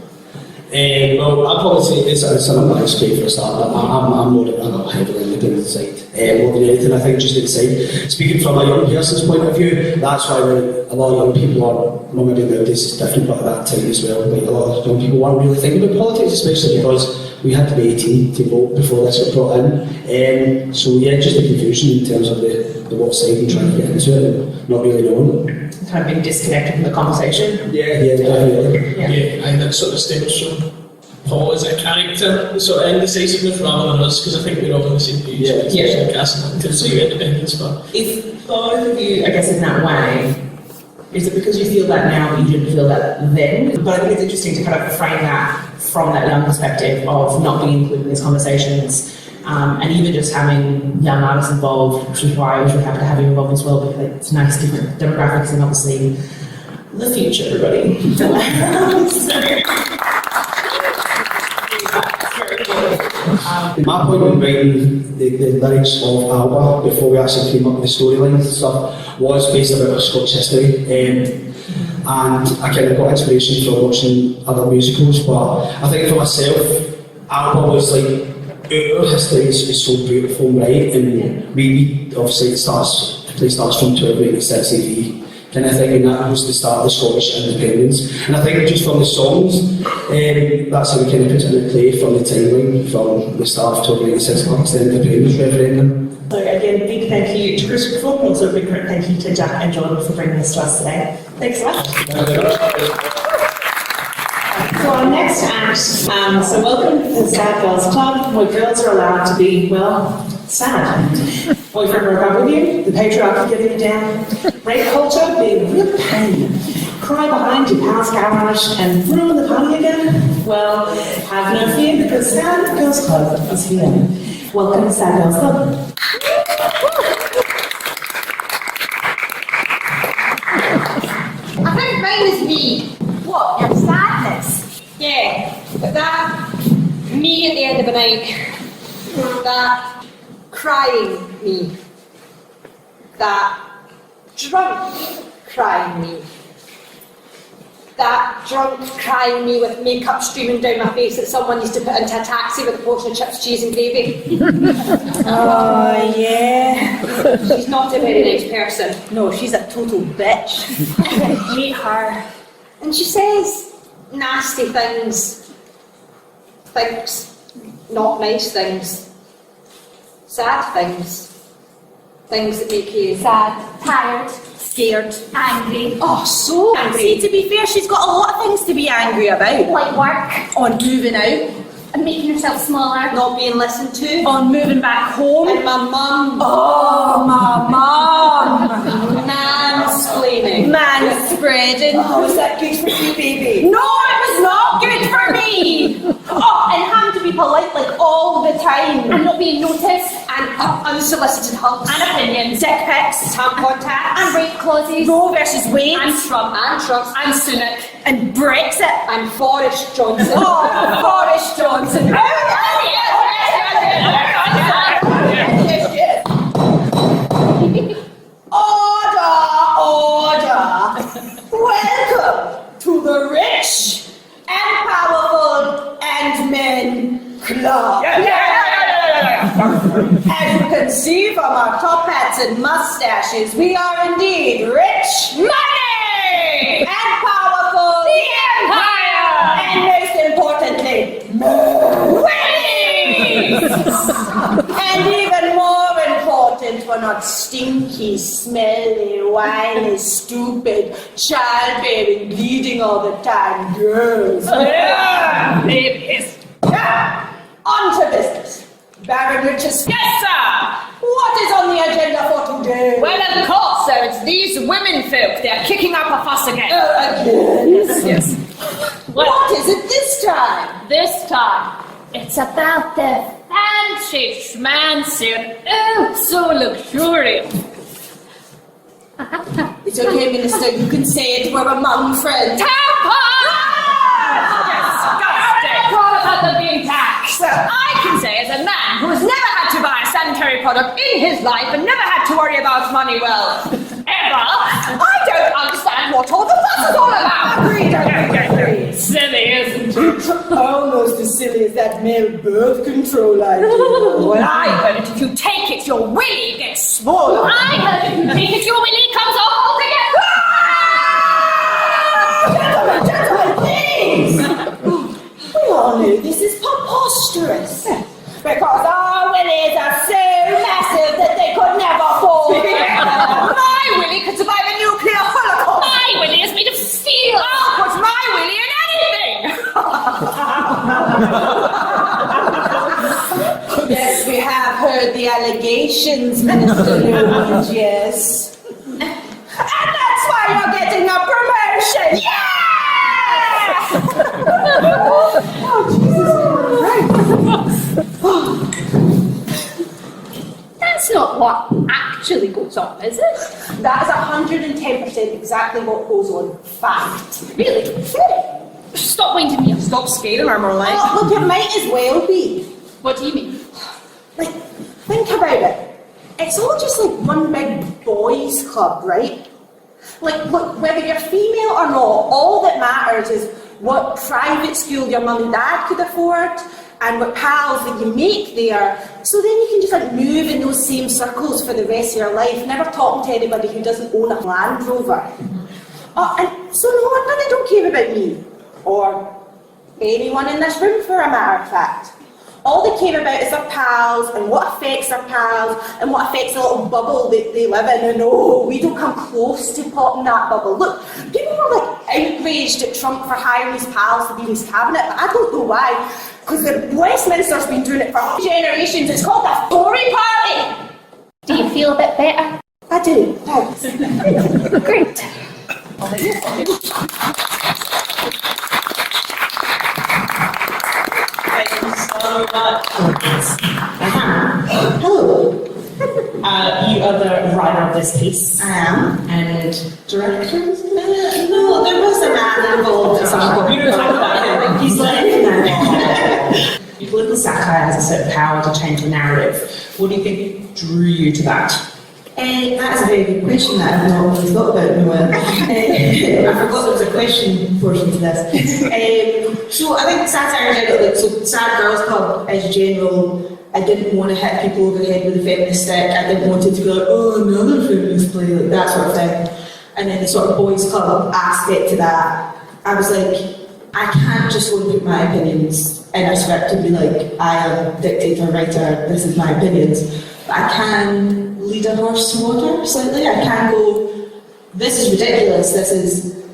Well, I'd probably say it's something that I explained for a start, but I'm not heavily on the indie side. More than anything, I think just inside. Speaking from a young person's point of view, that's why a lot of young people are, well, maybe nowadays it's different, but at that time as well, like a lot of young people weren't really thinking about politics, especially because we had to be 18 to vote before this got brought in. So yeah, just the confusion in terms of the what side and trying to get into it and not really knowing. Kind of being disconnected from the conversation? Yeah, definitely. Yeah, I think that sort of stems from Paul as a character, the sort of indecisiveness rather than us, because I think we're all on the same page. Yeah. Casting in terms of independence, but If both of you, I guess in that way, is it because you feel that now but you didn't feel that then? But I think it's interesting to kind of frame that from that young perspective of not being included in these conversations, and even just having young artists involved, which is why I was really happy to have you involved as well, because it's nice different demographics and obviously the future, everybody. My point when writing the lyrics of Alba before we actually came up with the storylines and stuff was based about Scottish history, and I kind of got inspiration from watching other musicals, but I think for myself Alba was like, our history is so beautiful, right, and we obviously the play starts from 1286 AD kind of thing, and that was the start of the Scottish independence. And I think just from the songs, that's how we kind of put it in the play, from the timeline, from the start of 1286 up to the independence referendum. So again, big thank you to Chris Before, and also a big thank you to Jack and Jordan for bringing this to us today. Thanks so much. So our next act, so welcome to the Sad Girls Club, where girls are allowed to be, well, sad. Boyfriend broke up with you, the patriarchy getting you down, rape culture being a real pain, cry behind your pal's garage and ruin the party again? Well, have no fear, because Sad Girls Club is here. Welcome to Sad Girls Club. I think mine is me. What? Your sadness? Yeah, but that me at the end of the night, that crying me, that drunk crying me, that drunk crying me with makeup streaming down my face that someone used to put into a taxi with a portion of chips, cheese and gravy. Oh, yeah. She's not a very nice person. No, she's a total bitch. I hate her. And she says nasty things. Things. Not nice things. Sad things. Things that make you sad, tired, scared, angry. Oh, so angry. See, to be fair, she's got a lot of things to be angry about. Like work. On moving out. And making yourself smaller. Not being listened to. On moving back home. And my mum. Oh, my mum. Mansplaining. Manspreading. Oh, was that good for you, baby? No, it was not good for me. Oh, and having to be polite like all the time. And not being noticed. And unsolicited hugs. And opinions. Dick pics. Hand contacts. And rape clauses. Roe versus Wade. And Trump. And Trump. And Sunak. And Brexit. And Boris Johnson. Oh, Boris Johnson. Order. Welcome to the rich and powerful and men club. As you can see from our top hats and mustaches, we are indeed rich, money, and powerful, the empire, and most importantly, and even more important, we're not stinky, smelly, whiny, stupid, childbearing, bleeding all the time girls. Yeah, babies. Yeah. On to business. Baron Richards. Yes, sir! What is on the agenda for today? Well, of course, sir, it's these women folk. They're kicking up a fuss again. Again? Yes. What is it this time? This time, it's about the fancy schmancy and oh, so luxurious. It's okay, Minister, you can say it. We're among friends. Tampons! Disgusting! What about them being taxed? I can say as a man who has never had to buy a sanitary product in his life and never had to worry about money, well, ever, I don't understand what all the fuss is all about. Agreed. Silly, isn't it? Almost as silly as that male birth control idea. Well, I heard it if you take it, your willy gets smaller. I heard if you take it, your willy comes off altogether. Gentlemen, please! We all know this is preposterous. Because our willies are so massive that they could never fall. My willy could survive a nuclear holocaust. My willy is made of steel. I'll put my willy in anything. Yes, we have heard the allegations, Minister Lord, yes. And that's why you're getting a promotion. Yeah! That's not what actually goes on, is it? That is 110% exactly what goes on. Fact. Really? Stop winding me up. Stop scaring her, more like. Oh, look, it might as well be. What do you mean? Like, think about it. It's all just like one big boys' club, right? Like, look, whether you're female or not, all that matters is what private school your mum and dad could afford and what pals that you make there. So then you can just like move in those same circles for the rest of your life, never talking to anybody who doesn't own a Land Rover. Oh, and so no wonder they don't care about me. Or anyone in this room, for a matter of fact. All they care about is their pals and what affects their pals and what affects the little bubble that they live in. And oh, we don't come close to popping that bubble. Look, people were like outraged at Trump for hiring his pals to be in his cabinet, but I don't know why. Because the Westminster's been doing it for generations. It's called the Tory Party. Do you feel a bit better? I do, thanks. Great. Hello. You are the writer of this piece. I am. And director? No, there was a man involved at some point. We were talking about him. He's like, political satire has a certain power to change the narrative. What do you think drew you to that? That's a very good question that I've not really thought about in a while. I forgot there was a question portion to this. So I think satire in general, like, so Sad Girls Club as general, I didn't want to hit people over the head with a feminist stick. I didn't want it to be like, oh, another feminist play, like that sort of thing. And then the sort of boys club aspect to that, I was like, I can't just go and put my opinions in a script and be like, I am dictator, writer, this is my opinions. But I can lead a horse to water slightly. I can go, this is ridiculous, this is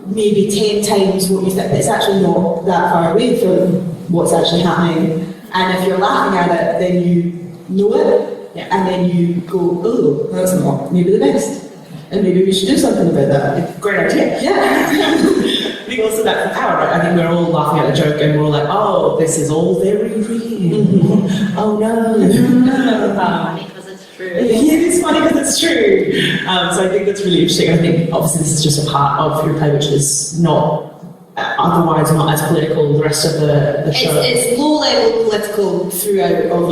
maybe 10 times what you think, but it's actually not that far away from what's actually happening. And if you're laughing at it, then you know it, and then you go, oh, that's not maybe the best. And maybe we should do something about that. Great idea. Yeah. I think also that's the power, right? I think we're all laughing at the joke and we're all like, oh, this is all very real. Mm-hmm. Oh no. Funny because it's true. Yeah, it's funny because it's true. So I think that's really interesting. I think obviously this is just a part of your play which is not, otherwise not as political the rest of the show. It's low level political throughout.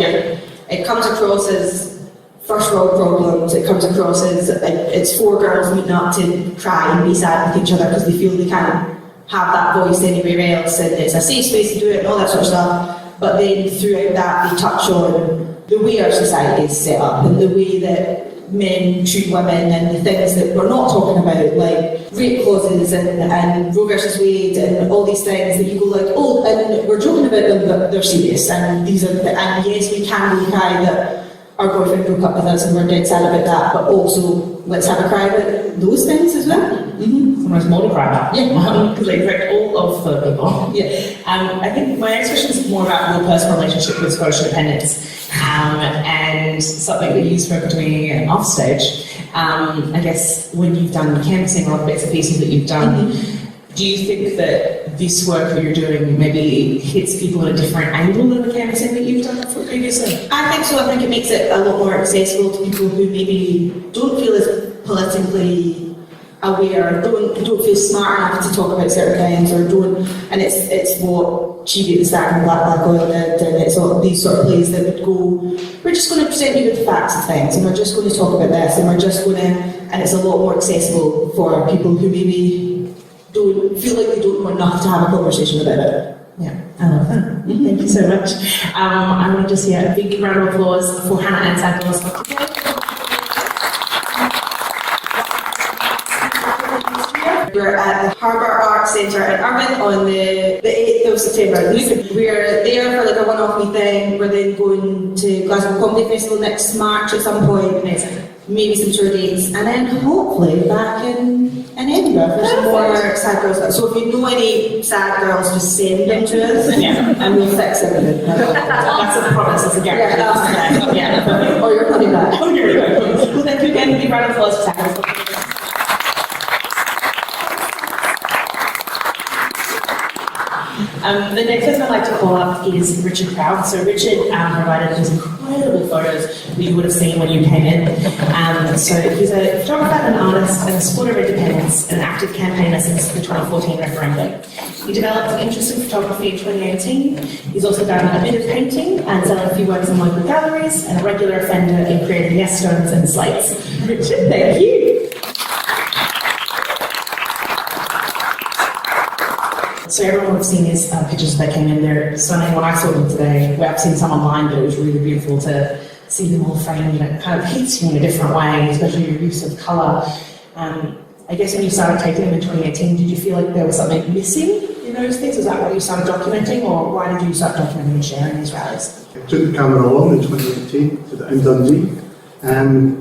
It comes across as first world problems, it comes across as it's four girls meeting up to cry and be sad with each other because they feel they can't have that voice anywhere else, and it's a safe space to do it and all that sort of stuff. But then throughout that they touch on the way our society is set up and the way that men treat women and the things that we're not talking about, like rape clauses and Roe versus Wade and all these things that you go like, oh, and we're joking about them but they're serious, and these are and yes, we can really cry that our boyfriend broke up with us and we're dead sad about that, but also let's have a cry about those things as well. Mm-hmm. Sometimes more to cry about. Yeah. Because they affect all of the people. Yeah. I think my next question is more about your personal relationship with Scottish independence and something that you spoke to me off stage. I guess when you've done canvassing or bits and pieces that you've done, do you think that this work that you're doing maybe hits people at a different angle than the canvassing that you've done previously? I think so. I think it makes it a lot more accessible to people who maybe don't feel as politically aware, don't feel smart enough to talk about certain things, or don't. And it's what Chibi at the Start and Black Oil did, and it's all these sort of plays that would go, we're just going to present you with the facts of things, and we're just going to talk about this, and we're just going to, and it's a lot more accessible for people who maybe don't feel like they don't know enough to have a conversation about it. Yeah, I love that. Thank you so much. I want to just hear a big round of applause for Hannah and Sad Girls Club today. We're at the Harbour Arts Centre in Irvine on the 8th of September. We're there for like a one-off meeting. We're then going to Glasgow Comedy Festival next March at some point. Amazing. Maybe some tour dates, and then hopefully back in Edinburgh for some more Sad Girls. So if you know any sad girls, just send them to us, and we'll fix everything. That's a promise, that's a guarantee. Yeah. Or you're coming back. Oh, you're right. Well, thank you again. Big round of applause for Sad Girls. The next person I'd like to call up is Richard Proud. So Richard provided these incredible photos that you would have seen when you came in. So he's a photographer, an artist, and a supporter of independence, and an active campaigner since the 2014 referendum. He developed an interest in photography in 2018. He's also done a bit of painting and selling a few works in local galleries, and a regular offender in creating yes stones and slates. Richard, thank you. So everyone would have seen his pictures that came in. They're stunning. When I saw them today, I've seen some online, but it was really beautiful to see them all framed, and it kind of hits you in a different way, especially your use of colour. I guess when you started taking them in 2018, did you feel like there was something missing in those things? Was that what you started documenting, or why did you start documenting and sharing these rallies? I took the camera along in 2018 in Dundee,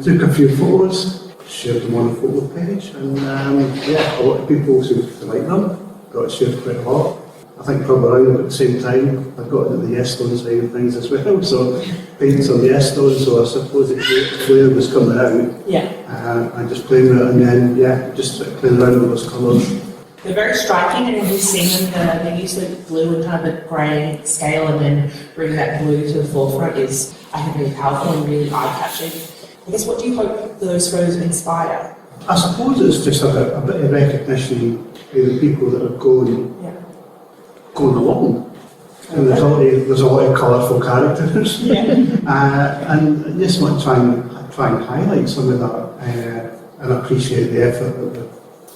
took a few photos, shared them on the photo page, and a lot of people seemed to like them. Got it shared quite a lot. I think probably around about the same time I got into the yes stone side of things as well. So paints on the yes stone, so I suppose the flare was coming out. Yeah. I just playing with it, and then just playing around with those colours. They're very striking, and we've seen them. They use the blue and kind of the grey scale, and then bring that blue to the forefront is, I think, really powerful and really eye-catching. I guess, what do you hope those photos inspire? I suppose it's just a bit of recognition for the people that are going along. And there's a lot of colourful characters. Yeah. And I just want to try and try and highlight some of that and appreciate the effort that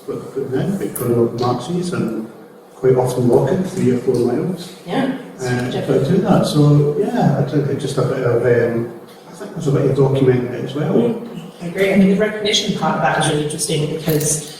they're putting in, like going up marches and quite often walking 3 or 4 miles. Yeah. To do that. So yeah, I think it's just a bit of I think there's a bit of documenting it as well. I agree. I mean, the recognition part of that is really interesting because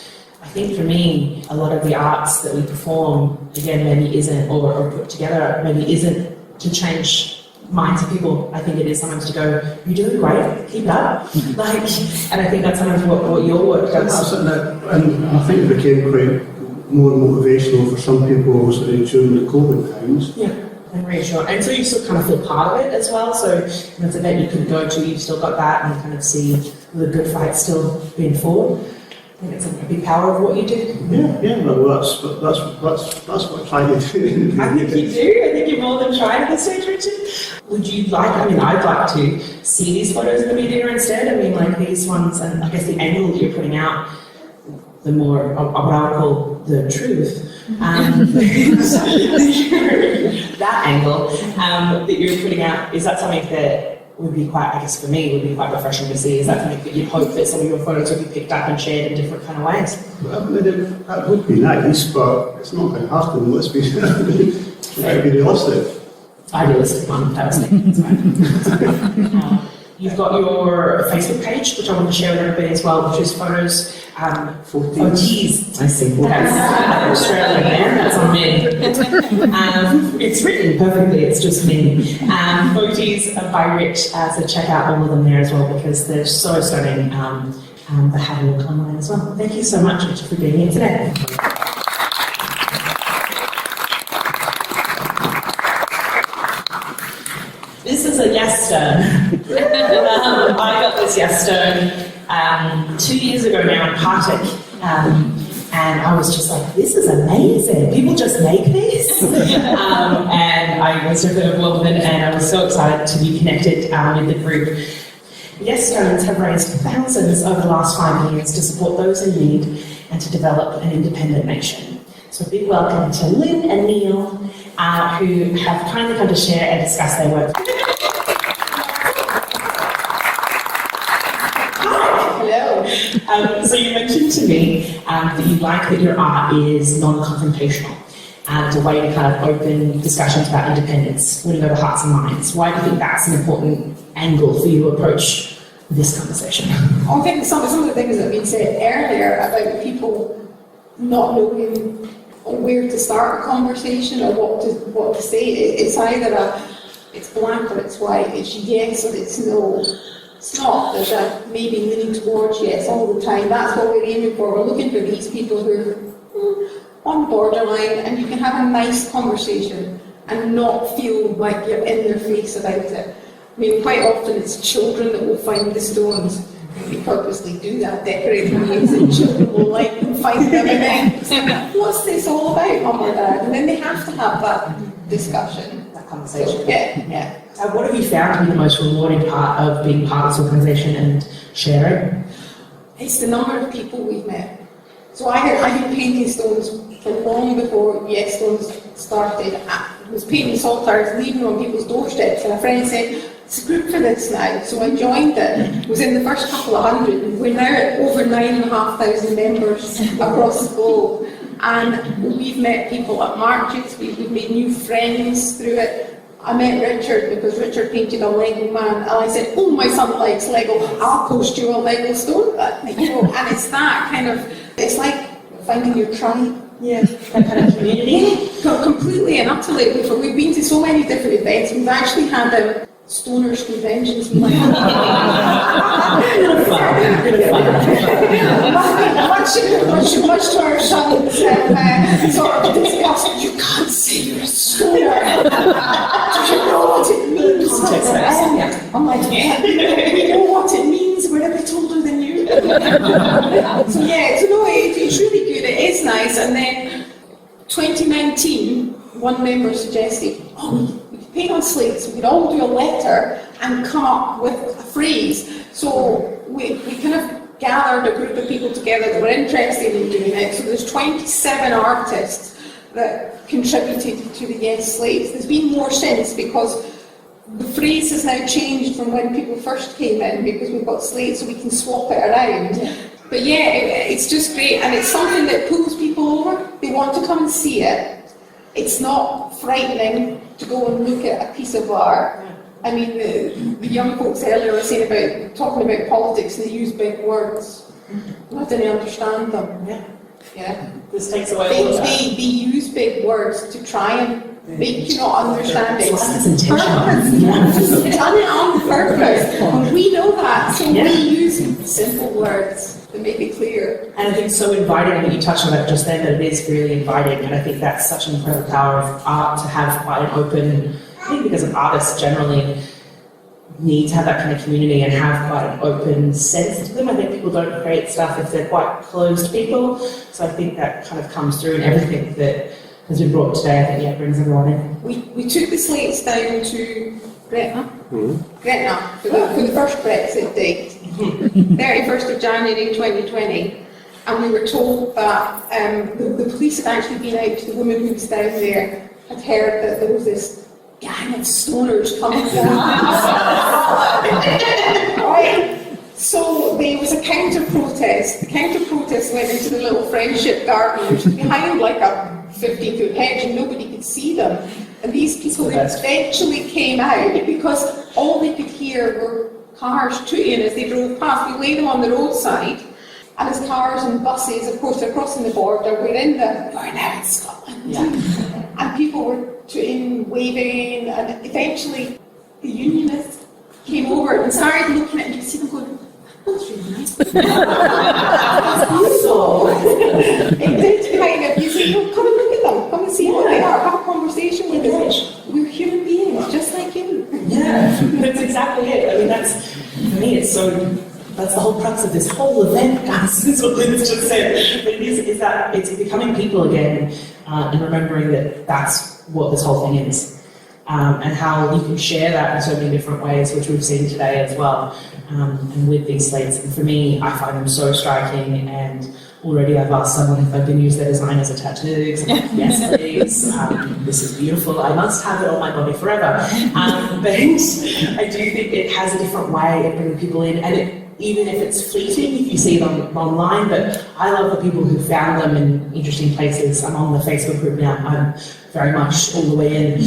I think for me, a lot of the arts that we perform, again, maybe isn't, or put together, maybe isn't to change minds of people. I think it is sometimes to go, you're doing great, keep it up. And I think that's sometimes what your work does. And I think it became quite more motivational for some people during the COVID times. Yeah. And reassuring. And so you still kind of feel part of it as well. So if it's an event you couldn't go to, you've still got that and you kind of see the good fight still being fought. I think it's a big power of what you do. Yeah. Well, that's what I try to do. I think you do. I think you're more than trying at this stage, Richard. Would you like? I mean, I'd like to see these photos in the media instead. I mean, like these ones, and I guess the angle that you're putting out, the more of what I would call the truth. That angle that you're putting out, is that something that would be quite, I guess for me, would be quite refreshing to see? Is that something that you'd hope that some of your photos would be picked up and shared in different kind of ways? Well, that would be nice, but it's not going to happen. Let's be realistic. Idealistic one, that was it. You've got your Facebook page, which I want to share with everybody as well, which is photos. Photies. I see. That's Australian there. That's on me. It's written perfectly. It's just me. Photies by Rich. So check out all of them there as well because they're so stunning. But have a look online as well. Thank you so much, Richard, for being here today. This is a yes stone. I got this yes stone 2 years ago now in Partick, and I was just like, this is amazing. People just make this. And I was so overwhelmed with it, and I was so excited to be connected with the group. Yes Stones have raised thousands over the last 5 years to support those in need and to develop an independent nation. So a big welcome to Lynn and Neil, who have kindly come to share and discuss their work. So you mentioned to me that you like that your art is non-confrontational and it's a way to kind of open discussions about independence, winning over hearts and minds. Why do you think that's an important angle for you to approach this conversation? I think some of the things that have been said earlier about people not knowing where to start a conversation or what to say, it's either it's black or it's white, it's yes or it's no. It's not. There's a maybe leaning towards yes all the time. That's what we're aiming for. We're looking for these people who are on borderline, and you can have a nice conversation and not feel like you're in their face about it. I mean, quite often it's children that will find the stones. We purposely do that, decorate the rooms, and children will like find them and then, what's this all about, Mum or Dad? And then they have to have that discussion. That conversation. So, yeah. What have you found to be the most rewarding part of being part of this organisation and sharing? It's the number of people we've met. So I've been painting stones for long before Yes Stones started. I was painting salt tires, leaving on people's doorsteps, and a friend said, it's a group for this now. So I joined it. It was in the first couple of hundred. We're now at over 9,500 members across the globe. And we've met people at marches, we've made new friends through it. I met Richard because Richard painted a Lego man, and I said, oh, my son likes Lego, I'll post you a Lego stone. And it's that kind of, it's like finding your tribe. Yeah, that kind of community. Completely and utterly. We've been to so many different events. We've actually had stoners conventions. Much to our son's sort of disgust, you can't say you're a stoner. Do you know what it means? I'm like, yeah, we know what it means, we're a bit older than you. It's really good, it is nice. And then 2019, one member suggested, we could paint on slates, we could all do a letter and come up with a phrase. So we kind of gathered a group of people together that were interested in doing it. So there's 27 artists that contributed to the Yes slates. There's been more since because The phrase has now changed from when people first came in because we've got slates so we can swap it around. But yeah, it's just great, and it's something that pulls people over. They want to come and see it. It's not frightening to go and look at a piece of art. I mean, the young folks earlier were saying about talking about politics, and they use big words. I didn't understand them. Yeah. This takes away all of that. They use big words to try and make you not understand it. It's intentional. It's done it on purpose. And we know that, so we use simple words to make it clear. And I think it's so inviting, I mean, you touched on it just then, that it is really inviting, and I think that's such an incredible power of art to have quite an open, I think because of artists generally need to have that kind of community and have quite an open sense to them. I think people don't create stuff if they're quite closed people, so I think that kind of comes through in everything that has been brought today. I think, brings everyone in. We took the slates down to Gretna for the first Brexit date, 31st of January 2020, and we were told that the police had actually been out to the woman who was down there, had heard that there was this gang of stoners coming down. Right. So there was a counter-protest. The counter-protest went into the little friendship garden, which was behind like a 50-foot hedge, and nobody could see them. And these people eventually came out because all they could hear were cars tooting as they drove past. We laid them on the roadside, and as cars and buses, of course, they're crossing the border. We're now in Scotland. And people were tooting, waving, and eventually the unionists came over and started looking at me. You see them going, that's really nice. That's beautiful. It did kind of, you say, come and look at them, come and see what they are, have a conversation with them. We're human beings, just like you. Yeah, that's exactly it. I mean, that's, for me, that's the whole crux of this whole event, guys, is what Lynn's just said. But it is that it's becoming people again, and remembering that that's what this whole thing is. And how you can share that in so many different ways, which we've seen today as well, and with these slates. And for me, I find them so striking, and already I've asked someone if I can use their design as a tattoo. So I'm like, yes, please. This is beautiful. I must have it on my body forever. But I do think it has a different way of bringing people in, and even if it's fleeting, if you see them online, but I love the people who found them in interesting places. I'm on the Facebook group now. I'm very much all the way in.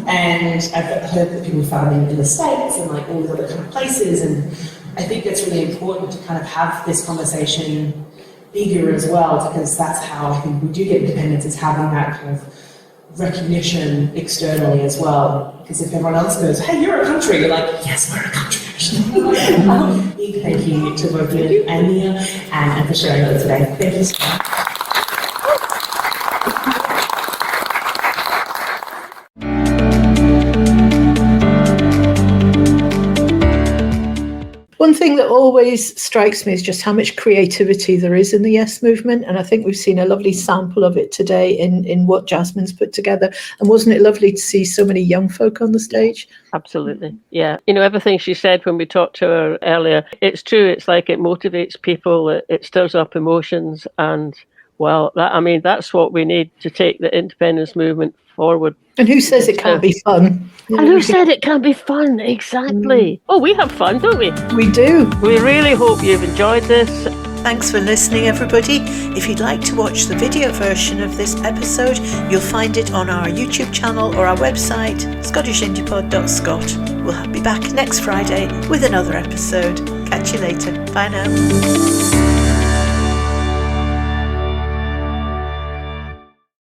And I've heard that people found them in the States and like all these other kind of places. And I think it's really important to kind of have this conversation bigger as well, because that's how I think we do get independence, is having that kind of recognition externally as well. Because if everyone else goes, hey, you're a country, you're like, yes, we're a country. Big thank you to both you and Mia and for sharing that today. Thank you so much. One thing that always strikes me is just how much creativity there is in the Yes movement, and I think we've seen a lovely sample of it today in what Jasmine's put together. And wasn't it lovely to see so many young folk on the stage? Absolutely, yeah. You know, everything she said when we talked to her earlier, it's true. It's like it motivates people, it stirs up emotions, and well, that's what we need to take the independence movement forward. And who says it can't be fun? And who said it can't be fun? Exactly. Oh, we have fun, don't we? We do. We really hope you've enjoyed this. Thanks for listening, everybody. If you'd like to watch the video version of this episode, you'll find it on our YouTube channel or our website, scottishindypod.scot. We'll be back next Friday with another episode. Catch you later. Bye now.